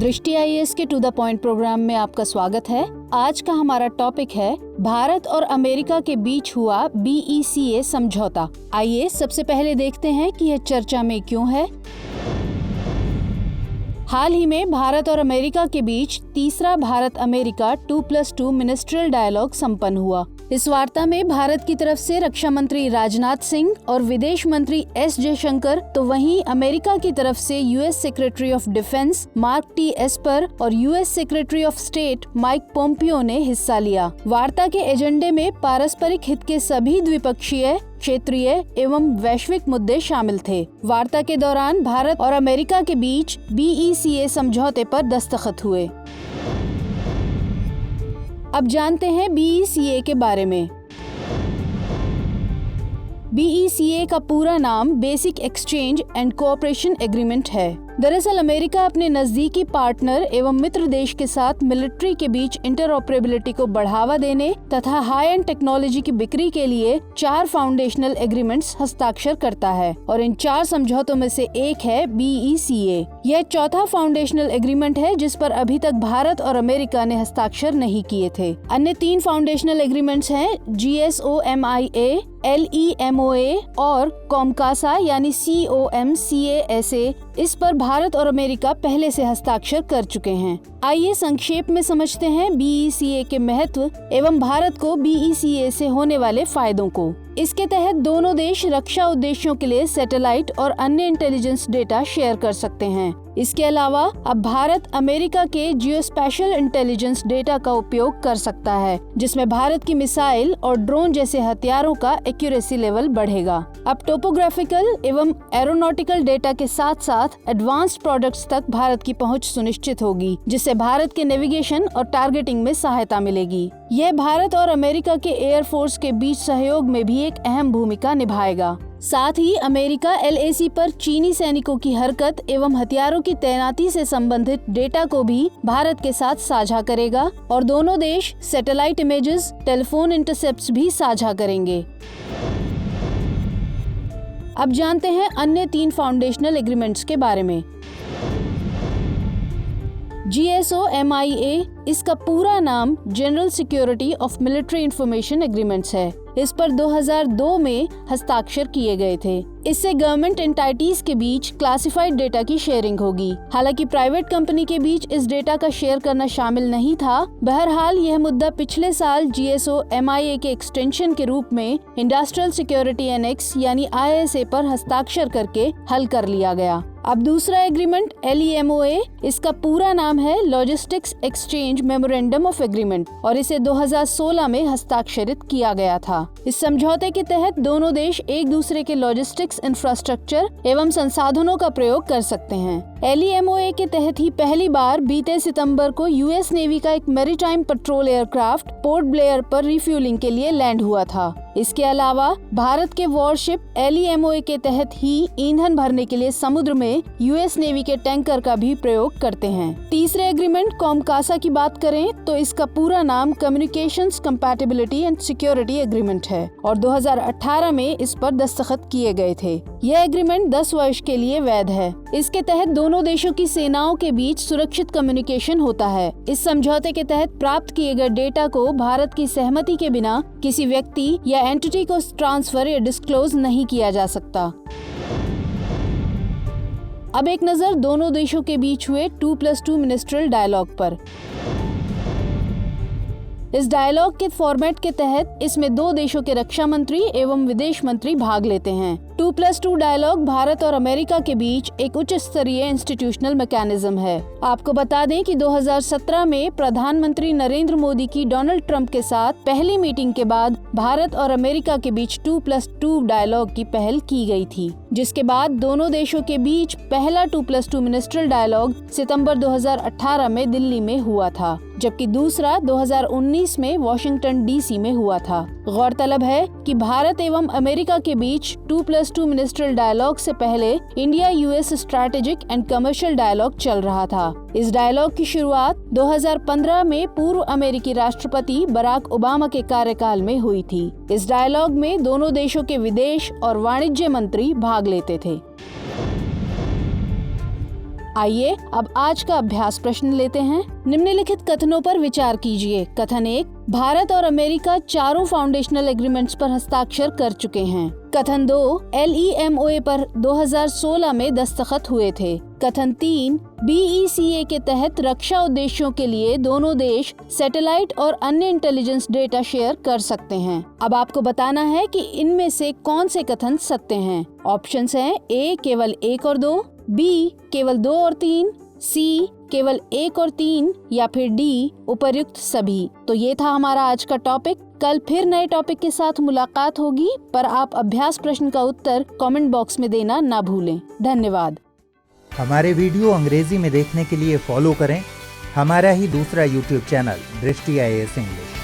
दृष्टि आईएएस के to the point programme में आपका स्वागत है। आज का हमारा टॉपिक है भारत और अमेरिका के बीच हुआ BECA समझौता। आइए सबसे पहले देखते हैं कि यह चर्चा में क्यों है। हाल ही में भारत और अमेरिका के बीच तीसरा भारत अमेरिका 2+2 मिनिस्ट्रियल डायलॉग संपन्न हुआ। इस वार्ता में भारत की तरफ से रक्षा मंत्री राजनाथ सिंह और विदेश मंत्री S जयशंकर, तो वहीं अमेरिका की तरफ से US secretary of defence mark T Esper और US secretary of state Mike Pompeo ने हिस्सा लिया। वार्ता के एजेंडे में पारस्परिक हित के सभी द्विपक्षीय, क्षेत्रीय एवं वैश्विक मुद्दे शामिल थे। वार्ता के दौरान भारत और अमेरिका के बीच BECA समझौते पर दस्तखत हुए। अब जानते हैं BECA के बारे में। BECA का पूरा नाम basic exchange and cooperation agreement है। दरअसल अमेरिका अपने नजदीकी पार्टनर एवं मित्र देश के साथ मिलिट्री के बीच इंटरऑपरेबिलिटी को बढ़ावा देने तथा हाई एंड टेक्नोलॉजी की बिक्री के लिए 4 फाउंडेशनल एग्रीमेंट्स हस्ताक्षर करता है और इन 4 समझौतों में से एक है BECA। यह चौथा फाउंडेशनल एग्रीमेंट है जिस पर अभी तक भारत और अमेरिका ने हस्ताक्षर नहीं किए थे। अन्य 3 फाउंडेशनल एग्रीमेंट्स हैं GSOMIA, LEMOA और COMCASA यानी COMCASA। इस पर भारत और अमेरिका पहले से हस्ताक्षर कर चुके हैं। आइए संक्षेप में समझते हैं BECA के महत्व एवं भारत को BECA से होने वाले फायदों को। इसके तहत दोनों देश रक्षा उद्देश्यों के लिए सैटेलाइट और अन्य इंटेलिजेंस डेटा शेयर कर सकते हैं। इसके अलावा अब भारत अमेरिका के जियोस्पेशियल इंटेलिजेंस डेटा का उपयोग कर सकता है, जिसमें भारत की मिसाइल और ड्रोन जैसे हथियारों का एक्यूरेसी लेवल बढ़ेगा। अब टोपोग्राफिकल एवं एरोनॉटिकल डेटा के साथ साथ एडवांस्ड प्रोडक्ट्स तक भारत की पहुंच सुनिश्चित होगी, जिससे भारत के नेविगेशन और टारगेटिंग में सहायता मिलेगी। यह भारत और अमेरिका के एयरफोर्स के बीच सहयोग में भी एक अहम भूमिका निभाएगा। साथ ही अमेरिका LAC पर चीनी सैनिकों की हरकत एवं हथियारों की तैनाती से संबंधित डेटा को भी भारत के साथ साझा करेगा और दोनों देश सैटेलाइट इमेजेस, टेलीफोन इंटरसेप्ट्स भी साझा करेंगे। अब जानते हैं अन्य 3 फाउंडेशनल एग्रीमेंट्स के बारे में। GSOMIA, इसका पूरा नाम general security of military information agreements है। इस पर 2002 में हस्ताक्षर किए गए थे। इससे गवर्नमेंट एंटाइटीज के बीच क्लासिफाइड डेटा की शेयरिंग होगी। हालांकि प्राइवेट कंपनी के बीच इस डेटा का शेयर करना शामिल नहीं था। बहरहाल यह मुद्दा पिछले साल GSOMIA के एक्सटेंशन के रूप में इंडस्ट्रियल सिक्योरिटी एनेक्स यानी ISA पर हस्ताक्षर करके हल कर लिया गया। अब दूसरा एग्रीमेंट LEMOA, इसका पूरा नाम है logistics exchange memorandum of agreement और इसे 2016 में हस्ताक्षरित किया गया था। इस समझौते के तहत दोनों देश एक दूसरे के लॉजिस्टिक्स इंफ्रास्ट्रक्चर एवं संसाधनों का प्रयोग कर सकते हैं। LEMOA के तहत ही पहली बार बीते सितंबर को US नेवी का एक maritime petrol aircraft port Blair पर रिफ्यूलिंग के लिए लैंड हुआ था। इसके अलावा भारत के वॉरशिप LEMOA के तहत ही ईंधन भरने के लिए समुद्र में US नेवी के टैंकर का भी प्रयोग करते हैं। तीसरे एग्रीमेंट COMCASA की बात करें तो इसका पूरा नाम communications compatibility and security agreement है और 2018 में इस पर दस्तखत किए गए थे। यह एग्रीमेंट 10 वर्ष के लिए वैध है। इसके तहत दोनों देशों की सेनाओं के बीच सुरक्षित कम्युनिकेशन होता है। इस समझौते के तहत प्राप्त किए गए डेटा को भारत की सहमति के बिना किसी व्यक्ति या एंटिटी को ट्रांसफर या डिस्क्लोज नहीं किया जा सकता। अब एक नजर दोनों देशों के बीच हुए 2+2 मिनिस्ट्रियल डायलॉग पर। इस डायलॉग के फॉर्मेट के तहत इसमें 2 देशों के रक्षा मंत्री एवं विदेश मंत्री भाग लेते हैं। 2+2 डायलॉग भारत और अमेरिका के बीच एक उच्च स्तरीय इंस्टीट्यूशनल मैकेनिज्म है। आपको बता दें कि 2017 में प्रधानमंत्री नरेंद्र मोदी की डोनाल्ड ट्रंप के साथ पहली मीटिंग के बाद भारत और अमेरिका के बीच 2+2 डायलॉग की पहल की गई थी, जिसके बाद दोनों देशों के बीच पहला 2+2 मिनिस्ट्रियल डायलॉग सितंबर 2018 में दिल्ली में हुआ था, जबकि दूसरा 2019 में वॉशिंगटन DC में हुआ था। गौरतलब है कि भारत एवं अमेरिका के बीच 2+2 मिनिस्ट्रियल डायलॉग से पहले India US strategic and commercial dialogue चल रहा था। इस डायलॉग की शुरुआत 2015 में पूर्व अमेरिकी राष्ट्रपति बराक ओबामा के कार्यकाल में हुई थी। इस डायलॉग में दोनों देशों के विदेश और वाणिज्य मंत्री भाग लेते थे। आइए अब आज का अभ्यास प्रश्न लेते हैं। निम्नलिखित कथनों पर विचार कीजिए। कथन 1, भारत और अमेरिका चारों फाउंडेशनल एग्रीमेंट्स पर हस्ताक्षर कर चुके हैं। कथन 2, LEMOA पर 2016 में दस्तखत हुए थे। कथन 3, BECA के तहत रक्षा उद्देश्यों के लिए दोनों देश सैटेलाइट और अन्य इंटेलिजेंस डेटा शेयर कर सकते हैं। अब आपको बताना है कि इनमें से कौन से कथन सत्य हैं। ऑप्शंस हैं A केवल 1 और 2, B केवल 2 और 3, C केवल 1 और 3 या फिर D उपर्युक्त सभी। तो ये था हमारा आज का टॉपिक। कल फिर नए टॉपिक के साथ मुलाकात होगी, पर आप अभ्यास प्रश्न का उत्तर कमेंट बॉक्स में देना ना भूलें। धन्यवाद। हमारे वीडियो अंग्रेजी में देखने के लिए फॉलो करें हमारा ही दूसरा YouTube चैनल दृष्टि IAS इंग्लिश।